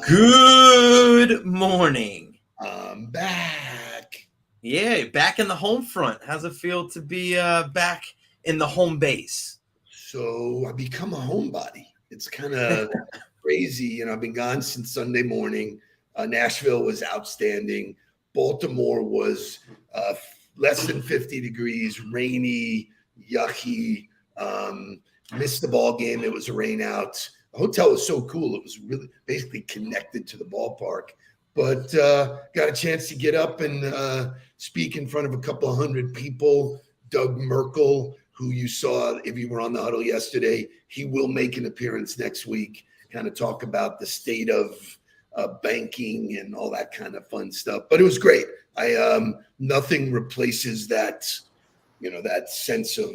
Good morning. I'm back. Yeah, back in the home front. How's it feel to be back in the home base? So I become a homebody. It's kind of crazy. I've been gone since Sunday morning. Nashville was outstanding. Baltimore was less than 50 degrees, rainy, yucky. Missed the ball game. It was a rain out. The hotel was so cool. It was really basically connected to the ballpark. But got a chance to get up and speak in front of a couple of hundred people. Doug Merkel, who you saw if you were on the huddle yesterday, he will make an appearance next week, kind of talk about the state of banking and all that kind of fun stuff. But it was great. Nothing replaces that, that sense of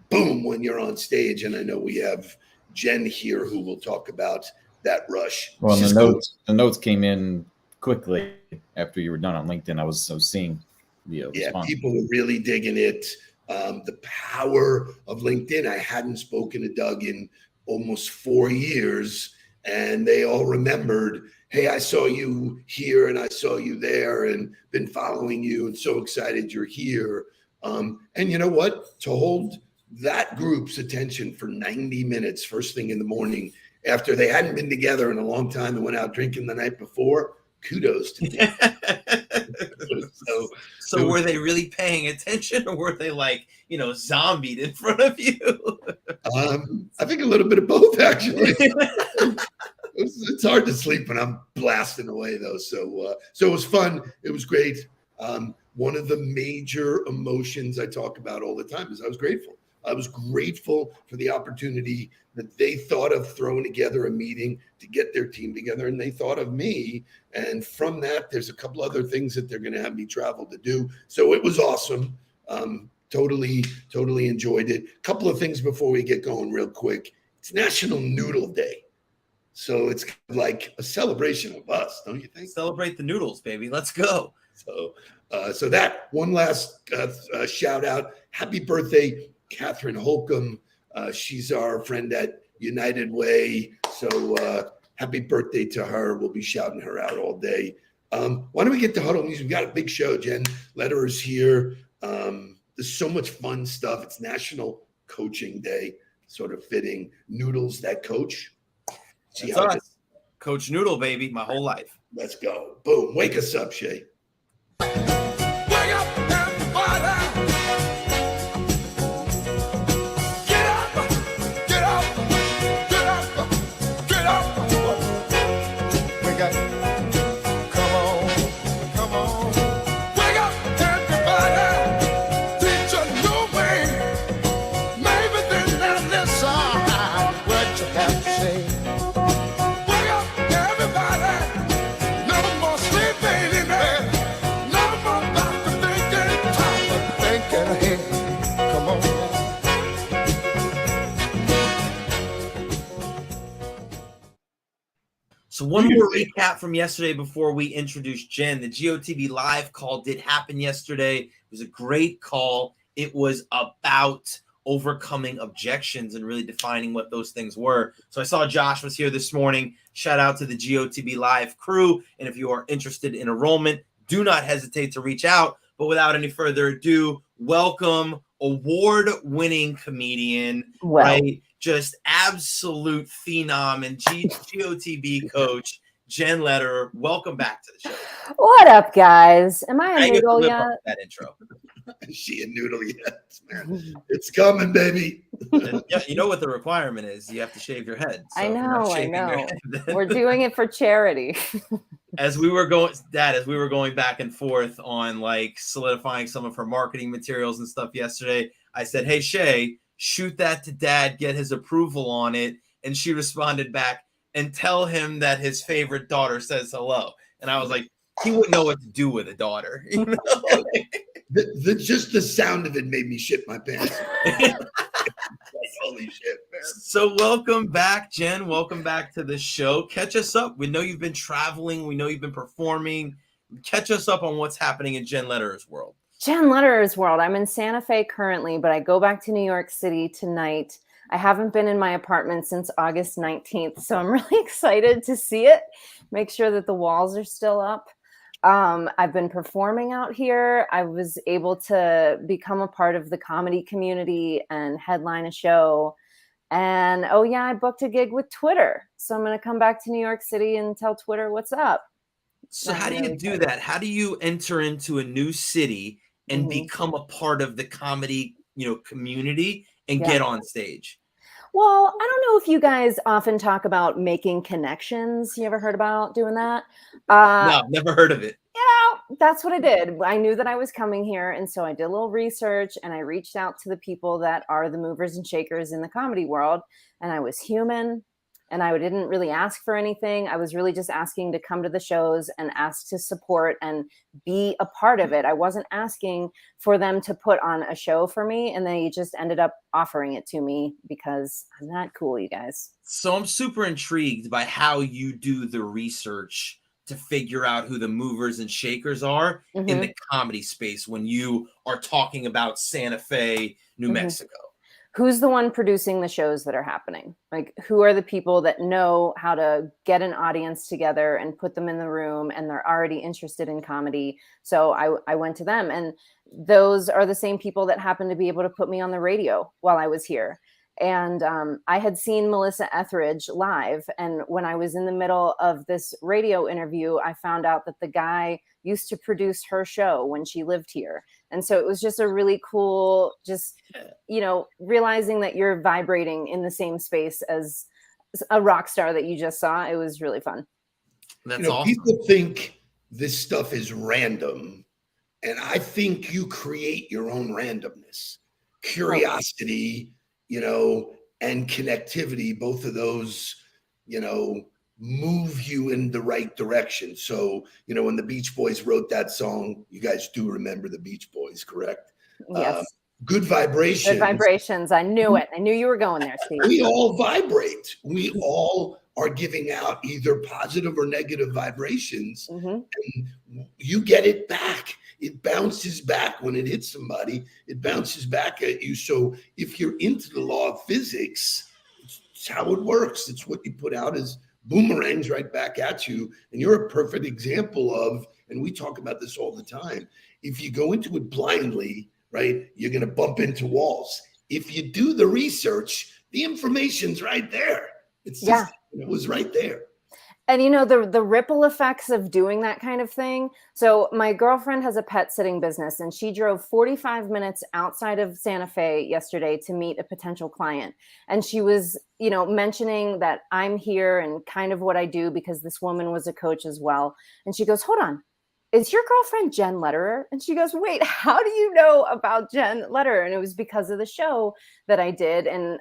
boom when you're on stage. And I know we have Jenn here who will talk about that rush. Well, the notes came in quickly after you were done on LinkedIn. I was seeing the response. People were really digging it. The power of LinkedIn. I hadn't spoken to Doug in almost 4 years, and they all remembered, hey, I saw you here and I saw you there and been following you and so excited you're here. And you know what? To hold that group's attention for 90 minutes first thing in the morning after they hadn't been together in a long time and went out drinking the night before, kudos to them. So were they really paying attention, or were they zombied in front of you? I think a little bit of both, actually. It's hard to sleep when I'm blasting away, though. So it was fun. It was great. One of the major emotions I talk about all the time is I was grateful. I was grateful for the opportunity that they thought of throwing together a meeting to get their team together, and they thought of me. And from that, there's a couple other things that they're going to have me travel to do. So it was awesome. Totally enjoyed it. A couple of things before we get going real quick. It's National Noodle Day. So it's like a celebration of us, don't you think? Celebrate the noodles, baby. Let's go. So that one last shout out. Happy birthday, Catherine Holcomb. She's our friend at United Way. So happy birthday to her. We'll be shouting her out all day. Why don't we get to Huddle News? We've got a big show. Jenn Lederer is here. There's so much fun stuff. It's National Coaching Day, sort of fitting. Noodles that coach. That's us. Coach Noodle, baby, my whole life. Let's go. Boom. Wake us up, Shay. Wake up, everybody. Get up, get up, get up, get up. We got, come on. Wake up, everybody. Teach a new way. Maybe then they'll listen what you have to say. Wake up, everybody. No more sleeping in there. So one more recap from yesterday before we introduce Jenn. The GOTB live call did happen yesterday. It was a great call. It was about overcoming objections and really defining what those things were. So I saw Josh was here this morning. Shout out to the GOTB live crew. And if you are interested in enrollment, do not hesitate to reach out. But without any further ado, welcome award-winning comedian, right? Just absolute phenom and GOTB coach, Jenn Lederer. Welcome back to the show. What up, guys? Am I a noodle yet? That intro. Is she a noodle yet? Man, it's coming, baby. Yeah, you know what the requirement is? You have to shave your head. So I know. head, We're doing it for charity. As we were going back and forth on solidifying some of her marketing materials and stuff yesterday, I said, "Hey Shay, shoot that to Dad, get his approval on it." And she responded back, "And tell him that his favorite daughter says hello." And I was like, he wouldn't know what to do with a daughter. You know? Just the sound of it made me shit my pants. Holy shit, man. So welcome back, Jenn. Welcome back to the show. Catch us up. We know you've been traveling. We know you've been performing. Catch us up on what's happening in Jenn Lederer's world. Jenn Lederer's world. I'm in Santa Fe currently, but I go back to New York City tonight. I haven't been in my apartment since August 19th, so I'm really excited to see it. Make sure that the walls are still up. I've been performing out here. I was able to become a part of the comedy community and headline a show. And oh yeah, I booked a gig with Twitter. So I'm going to come back to New York City and tell Twitter what's up. So how do you do that? How do you enter into a new city and become a part of the comedy, community and get on stage? Well, I don't know if you guys often talk about making connections. You ever heard about doing that? No, never heard of it. That's what I did. I knew that I was coming here. And so I did a little research and I reached out to the people that are the movers and shakers in the comedy world. And I was human and I didn't really ask for anything. I was really just asking to come to the shows and ask to support and be a part of it. I wasn't asking for them to put on a show for me. And they just ended up offering it to me because I'm that cool, you guys. So I'm super intrigued by how you do the research to figure out who the movers and shakers are in the comedy space when you are talking about Santa Fe, New Mexico. Who's the one producing the shows that are happening? Like, who are the people that know how to get an audience together and put them in the room and they're already interested in comedy? So I went to them, and those are the same people that happened to be able to put me on the radio while I was here. And I had seen Melissa Etheridge live. And when I was in the middle of this radio interview, I found out that the guy used to produce her show when she lived here. And so it was just a really cool, realizing that you're vibrating in the same space as a rock star that you just saw. It was really fun. That's awesome. People think this stuff is random. And I think you create your own randomness, curiosity, and connectivity. Both of those, move you in the right direction. So, when the Beach Boys wrote that song, you guys do remember the Beach Boys, correct? Yes. Good vibrations. Good vibrations. I knew it. I knew you were going there, Steve. We all vibrate. We all are giving out either positive or negative vibrations. And you get it back. It bounces back when it hits somebody. It bounces back at you. So if you're into the law of physics, it's how it works. It's what you put out as boomerangs right back at you. And you're a perfect example of, and we talk about this all the time, if you go into it blindly, right, you're going to bump into walls. If you do the research, the information's right there. It's just, it was right there. And the ripple effects of doing that kind of thing. So my girlfriend has a pet sitting business, and she drove 45 minutes outside of Santa Fe yesterday to meet a potential client. And she was, mentioning that I'm here and kind of what I do because this woman was a coach as well. And she goes, "Hold on. Is your girlfriend Jenn Lederer?" And she goes, "Wait, how do you know about Jenn Lederer?" And it was because of the show that I did and,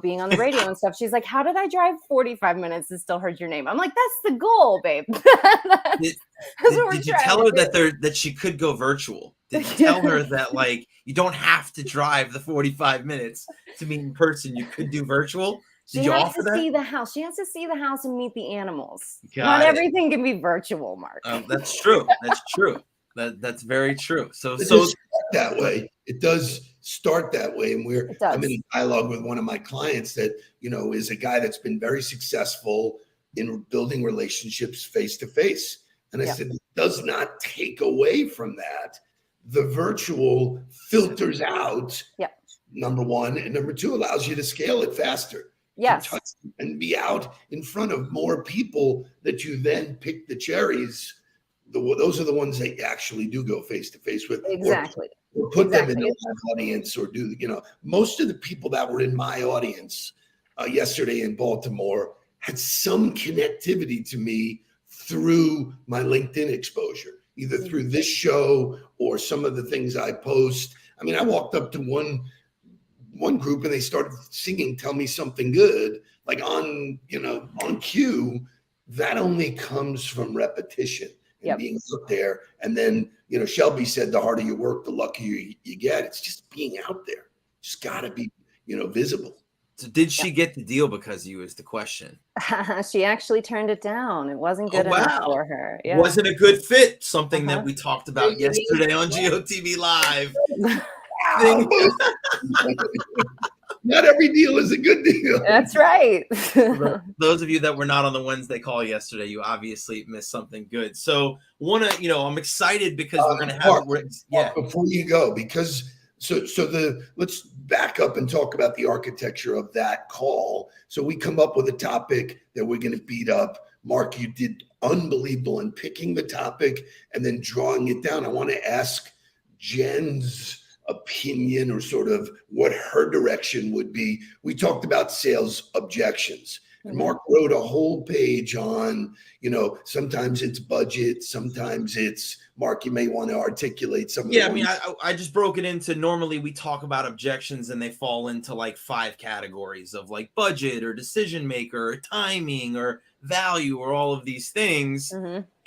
being on the radio and stuff. She's like, "How did I drive 45 minutes and still heard your name?" I'm like, "That's the goal, babe." Did you tell her that she could go virtual? Did you tell her that, you don't have to drive the 45 minutes to meet in person? You could do virtual? Did you offer that? See the house. She has to see the house and meet the animals. Not everything can be virtual, Mark. That's true. That's true. That's very true. So that way. It does start that way. And I'm in dialogue with one of my clients that, is a guy that's been very successful in building relationships face to face. And I said, it does not take away from that. The virtual filters out, number one, and number two, allows you to scale it faster. Yes. Touch and be out in front of more people that you then pick the cherries. Those are the ones that you actually do go face to face with. Exactly. Or put them in the audience, or do, most of the people that were in my audience yesterday in Baltimore had some connectivity to me through my LinkedIn exposure, either through this show or some of the things I post. I mean, I walked up to one group and they started singing "Tell Me Something Good," on cue. That only comes from repetition and being out there. And then, Shelby said, the harder you work, the luckier you get. It's just being out there. Just got to be, visible. So did she get the deal because of you is the question. She actually turned it down. It wasn't good enough for her. Yeah. Wasn't a good fit. Something that we talked about yesterday on GOTV Live. Not every deal is a good deal. That's right. For those of you that were not on the Wednesday call yesterday, you obviously missed something good. So I'm excited because we're going to have before you go, because let's back up and talk about the architecture of that call. So we come up with a topic that we're going to beat up. Mark, you did unbelievable in picking the topic and then drawing it down. I want to ask Jenn's opinion or sort of what her direction would be. We talked about sales objections. And Mark wrote a whole page on, sometimes it's budget, sometimes it's, Mark, you may want to articulate some of Yeah, I just broke it into, normally we talk about objections and they fall into like 5 categories of like budget or decision maker or timing or value or all of these things.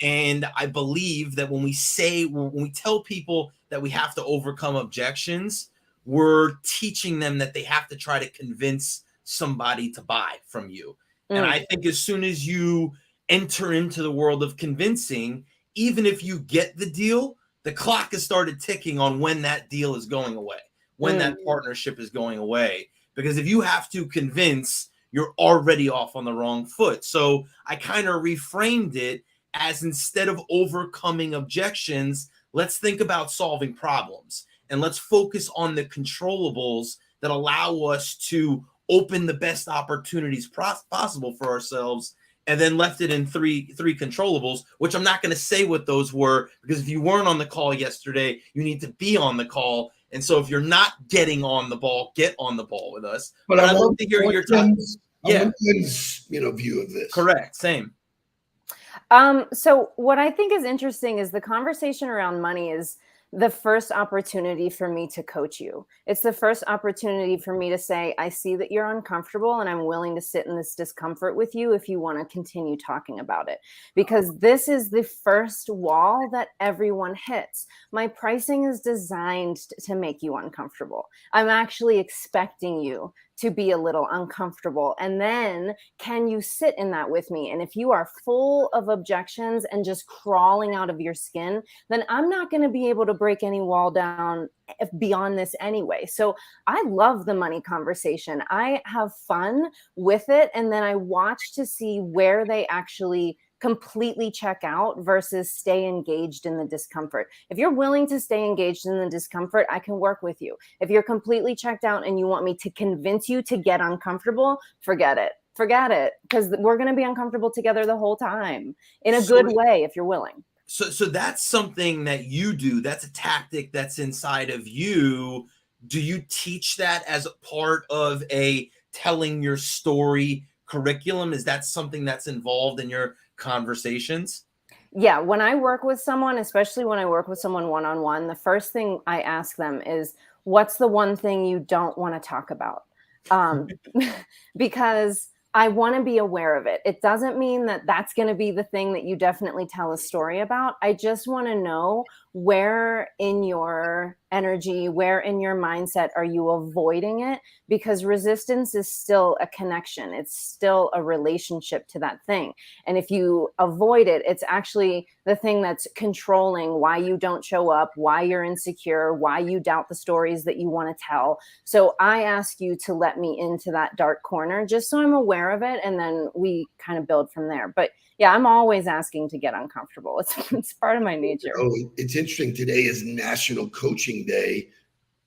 And I believe that when we tell people that we have to overcome objections, we're teaching them that they have to try to convince somebody to buy from you. And I think as soon as you enter into the world of convincing, even if you get the deal, the clock has started ticking on when that deal is going away, when that partnership is going away. Because if you have to convince, you're already off on the wrong foot. So I kind of reframed it as, instead of overcoming objections, let's think about solving problems. And let's focus on the controllables that allow us to open the best opportunities possible for ourselves, and then left it in three controllables, which I'm not going to say what those were, because if you weren't on the call yesterday, you need to be on the call. And so if you're not getting on the ball, get on the ball with us. But I'd love to hear your thoughts. View of this. Correct. Same. So what I think is interesting is the conversation around money is the first opportunity for me to coach you. It's the first opportunity for me to say, I see that you're uncomfortable and I'm willing to sit in this discomfort with you if you want to continue talking about it. Because this is the first wall that everyone hits. My pricing is designed to make you uncomfortable. I'm actually expecting you to be a little uncomfortable. And then can you sit in that with me? And if you are full of objections and just crawling out of your skin, then I'm not going to be able to break any wall down beyond this anyway. So I love the money conversation. I have fun with it. And then I watch to see where they actually completely check out versus stay engaged in the discomfort. If you're willing to stay engaged in the discomfort, I can work with you. If you're completely checked out and you want me to convince you to get uncomfortable, forget it, because we're going to be uncomfortable together the whole time in a good way if you're willing. So that's something that you do. That's a tactic that's inside of you. Do you teach that as a part of a telling your story curriculum? Is that something that's involved in your conversations? Yeah. When I work with someone, especially when I work with someone one-on-one, the first thing I ask them is, what's the one thing you don't want to talk about? Because I want to be aware of it. It doesn't mean that that's going to be the thing that you definitely tell a story about. I just want to know where in your energy, where in your mindset are you avoiding it? Because resistance is still a connection. It's still a relationship to that thing. And if you avoid it, it's actually the thing that's controlling why you don't show up, why you're insecure, why you doubt the stories that you want to tell. So I ask you to let me into that dark corner just so I'm aware of it. And then we kind of build from there. But yeah, I'm always asking to get uncomfortable. It's part of my nature. Oh, it's interesting. Today is National Coaching Day.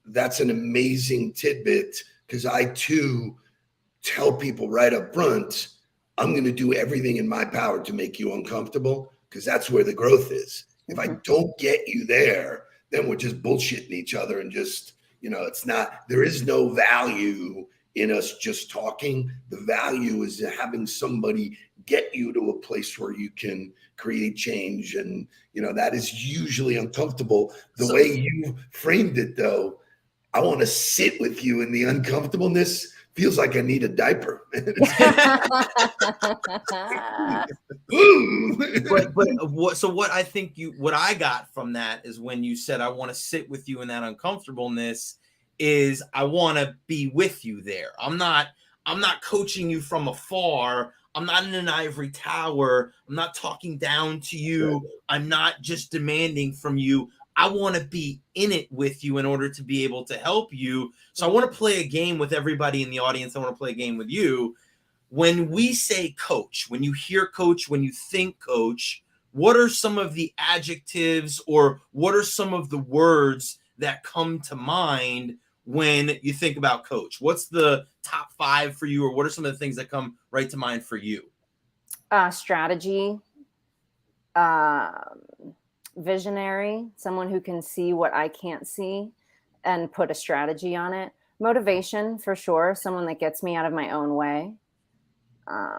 That's an amazing tidbit, because I too tell people right up front, I'm going to do everything in my power to make you uncomfortable, because that's where the growth is. If I don't get you there, then we're just bullshitting each other and just, it's not, there is no value in us just talking. The value is having somebody get you to a place where you can create change. And, that is usually uncomfortable. The way you framed it, though, I want to sit with you in the uncomfortableness, feels like I need a diaper. What I think what I got from that is when you said, I want to sit with you in that uncomfortableness, is I want to be with you there. I'm not coaching you from afar. I'm not in an ivory tower. I'm not talking down to you. I'm not just demanding from you. I want to be in it with you in order to be able to help you. So I want to play a game with everybody in the audience. I want to play a game with you. When we say coach, when you hear coach, when you think coach, what are some of the adjectives or what are some of the words that come to mind when you think about coach? What's the top 5 for you, or what are some of the things that come right to mind for you? Strategy, visionary, someone who can see what I can't see and put a strategy on it. Motivation, for sure, someone that gets me out of my own way. I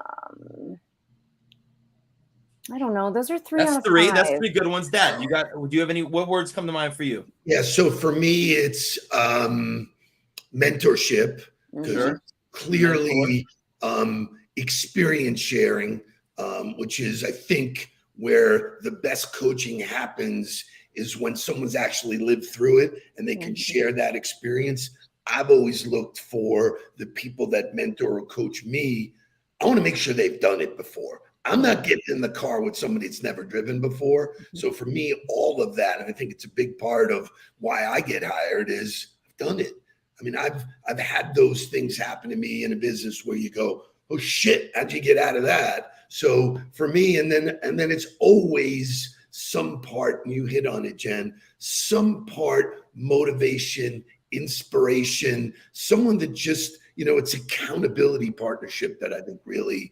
don't know. Those are 3 That's out of 3. 5. That's 3 good ones. Dad, do you have any? What words come to mind for you? Yeah. So for me, it's mentorship, because clearly experience sharing, which is, I think, where the best coaching happens is when someone's actually lived through it and they can share that experience. I've always looked for the people that mentor or coach me. I want to make sure they've done it before. I'm not getting in the car with somebody that's never driven before. So for me, all of that, and I think it's a big part of why I get hired, is I've done it. I mean, I've had those things happen to me in a business where you go, oh shit, how'd you get out of that? So for me, and then it's always some part, and you hit on it, Jen, some part motivation, inspiration, someone that just, it's accountability partnership that I think really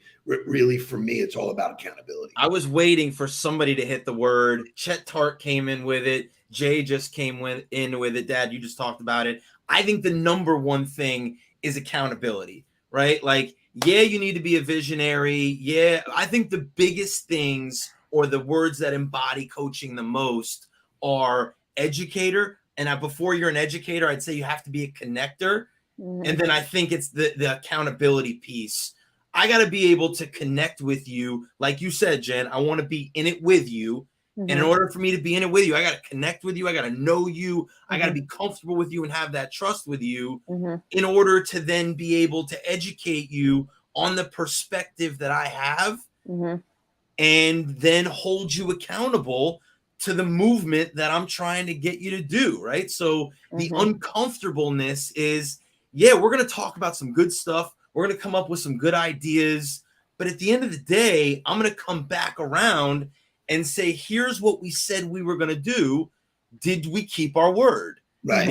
for me, it's all about accountability. I was waiting for somebody to hit the word. Chet Tart came in with it. Jay just came in with it. Dad, you just talked about it. I think the number one thing is accountability, right? Like, yeah, you need to be a visionary. Yeah, I think the biggest things, or the words that embody coaching the most, are educator. And before you're an educator, I'd say you have to be a connector. And then I think it's the accountability piece. I got to be able to connect with you. Like you said, Jen, I want to be in it with you. And in order for me to be in it with you, I got to connect with you. I got to know you. I got to be comfortable with you and have that trust with you in order to then be able to educate you on the perspective that I have and then hold you accountable to the movement that I'm trying to get you to do, right? So the uncomfortableness is, yeah, we're going to talk about some good stuff. We're going to come up with some good ideas. But at the end of the day, I'm going to come back around and say, here's what we said we were going to do. Did we keep our word? Right.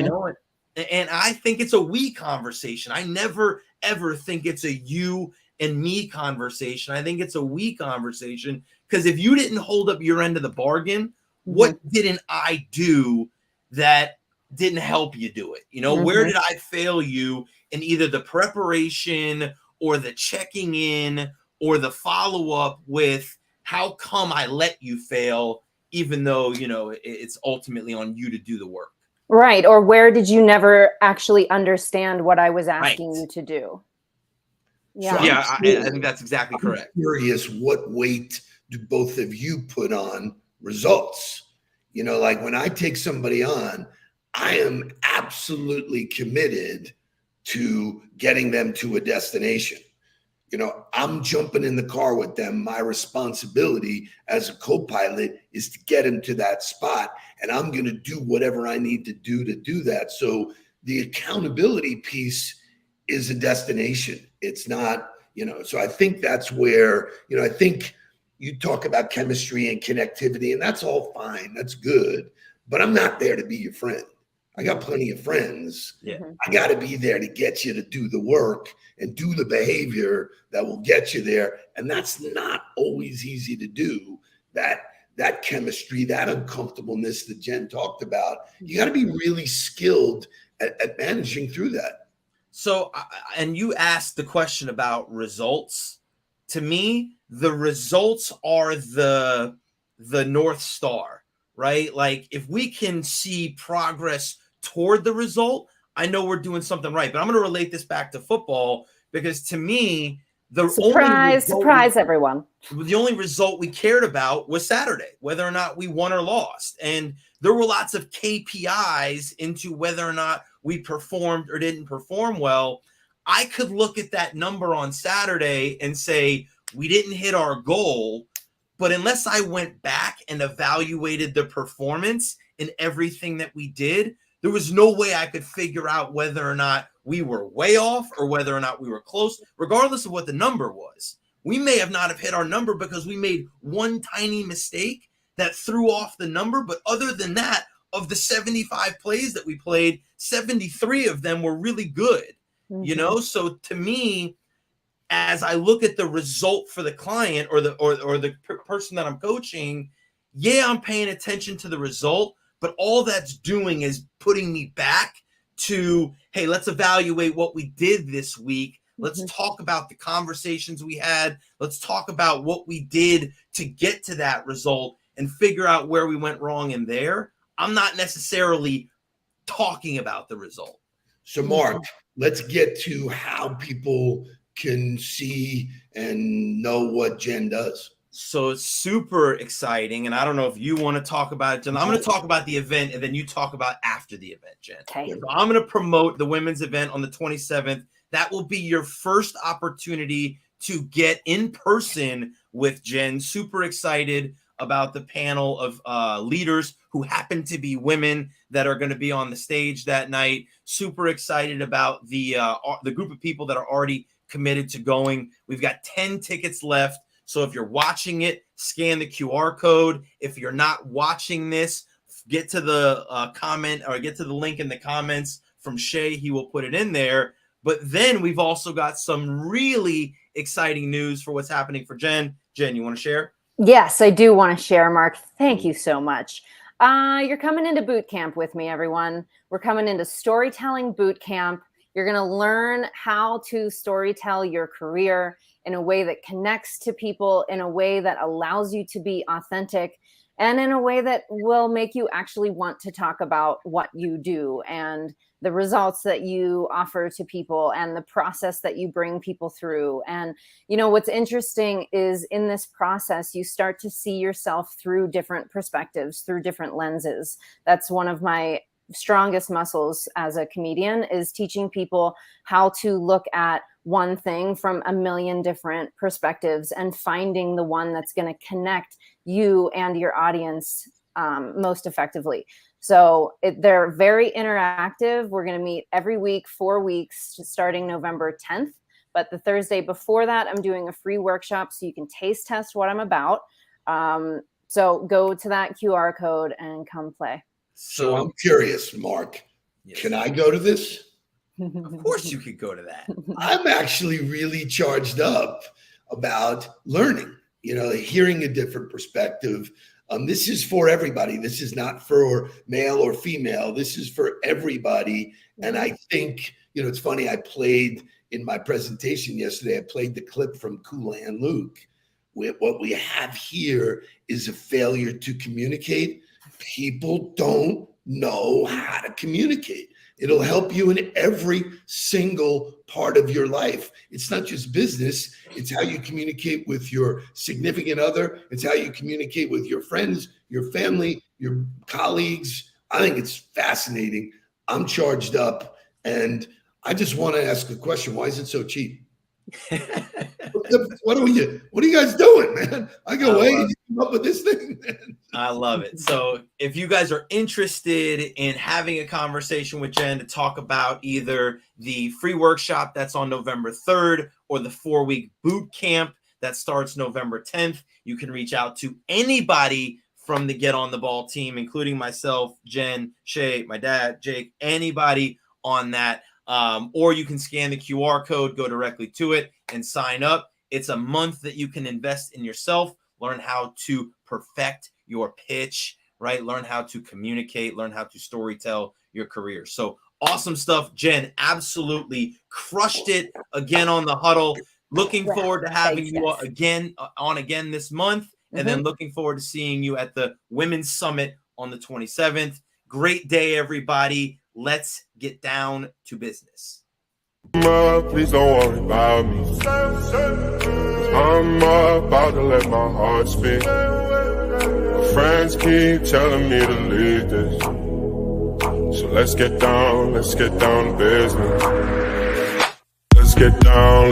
And I think it's a we conversation. I never, ever think it's a you and me conversation. I think it's a we conversation, because if you didn't hold up your end of the bargain, what didn't I do that didn't help you do it? Where did I fail you in either the preparation or the checking in or the follow-up with how come I let you fail, even though, it's ultimately on you to do the work. Right. Or where did you never actually understand what I was asking you to do? Yeah. So Yeah, I think that's exactly correct. I'm curious, what weight do both of you put on results? Like when I take somebody on, I am absolutely committed to getting them to a destination. I'm jumping in the car with them. My responsibility as a co-pilot is to get them to that spot, and I'm going to do whatever I need to do that. So the accountability piece is a destination. It's not, so I think that's where, I think you talk about chemistry and connectivity, and that's all fine. That's good. But I'm not there to be your friend. I got plenty of friends. Yeah. I got to be there to get you to do the work and do the behavior that will get you there. And that's not always easy to do. That chemistry, that uncomfortableness that Jen talked about, you got to be really skilled at managing through that. So, and you asked the question about results. To me, the results are the North Star, right? Like if we can see progress toward the result, I know we're doing something right. But I'm going to relate this back to football, because to me, surprise everyone. The only result we cared about was Saturday, whether or not we won or lost. And there were lots of KPIs into whether or not we performed or didn't perform well. I could look at that number on Saturday and say, we didn't hit our goal. But unless I went back and evaluated the performance and everything that we did, there was no way I could figure out whether or not we were way off or whether or not we were close, regardless of what the number was. We may have not have hit our number because we made one tiny mistake that threw off the number. But other than that, of the 75 plays that we played, 73 of them were really good, you know? So to me, as I look at the result for the client or the person that I'm coaching, yeah, I'm paying attention to the result, but all that's doing is putting me back to, hey, let's evaluate what we did this week. Let's talk about the conversations we had. Let's talk about what we did to get to that result and figure out where we went wrong in there. I'm not necessarily talking about the result. So, Mark, let's get to how people can see and know what Jenn does. So it's super exciting. And I don't know if you want to talk about it, Jenn. I'm going to talk about the event, and then you talk about after the event, Jenn. Okay. So I'm going to promote the women's event on the 27th. That will be your first opportunity to get in person with Jenn. Super excited about the panel of leaders who happen to be women that are going to be on the stage that night. Super excited about the group of people that are already committed to going. We've got 10 tickets left. So if you're watching it, scan the QR code. If you're not watching this, get to the comment or get to the link in the comments from Shay. He will put it in there. But then we've also got some really exciting news for what's happening for Jenn. Jenn, you want to share? Yes, I do want to share, Mark. Thank you so much. You're coming into boot camp with me, everyone. We're coming into storytelling boot camp. You're going to learn how to storytell your career in a way that connects to people, in a way that allows you to be authentic, and in a way that will make you actually want to talk about what you do and the results that you offer to people and the process that you bring people through. And, you know, what's interesting is in this process, you start to see yourself through different perspectives, through different lenses. That's one of my strongest muscles as a comedian, is teaching people how to look at one thing from a million different perspectives and finding the one that's going to connect you and your audience most effectively. So they're very interactive. We're going to meet every week, 4 weeks, starting November 10th. But the Thursday before that, I'm doing a free workshop so you can taste test what I'm about. So go to that QR code and come play. So I'm curious, Mark, Yes. Can I go to this? Of course you could go to that. I'm actually really charged up about learning, you know, hearing a different perspective. This is for everybody. This is not for male or female. This is for everybody. And I think, you know, it's funny. I played in my presentation yesterday, I played the clip from Kool and Luke. What we have here is a failure to communicate. People don't know how to communicate. It'll help you in every single part of your life. It's not just business. It's how you communicate with your significant other. It's how you communicate with your friends, your family, your colleagues. I think it's fascinating. I'm charged up. And I just want to ask a question. Why is it so cheap? What are you guys doing, man? I go, hey, you come up with this thing, man. I love it. So if you guys are interested in having a conversation with Jenn to talk about either the free workshop that's on November 3rd or the 4-week boot camp that starts November 10th, you can reach out to anybody from the Get on the Ball team, including myself, Jenn, Shay, my dad, Jake, anybody on that. Or you can scan the QR code, go directly to it, and sign up. It's a month that you can invest in yourself, learn how to perfect your pitch, right? Learn how to communicate, learn how to storytell your career. So awesome stuff. Jenn absolutely crushed it again on the huddle. Looking forward to having you again this month. And then looking forward to seeing you at the Women's Summit on the 27th. Great day, everybody. Let's get down to business. Please don't worry about me. I'm about to let my heart speak. My friends keep telling me to leave this. So let's get down to business. Let's get down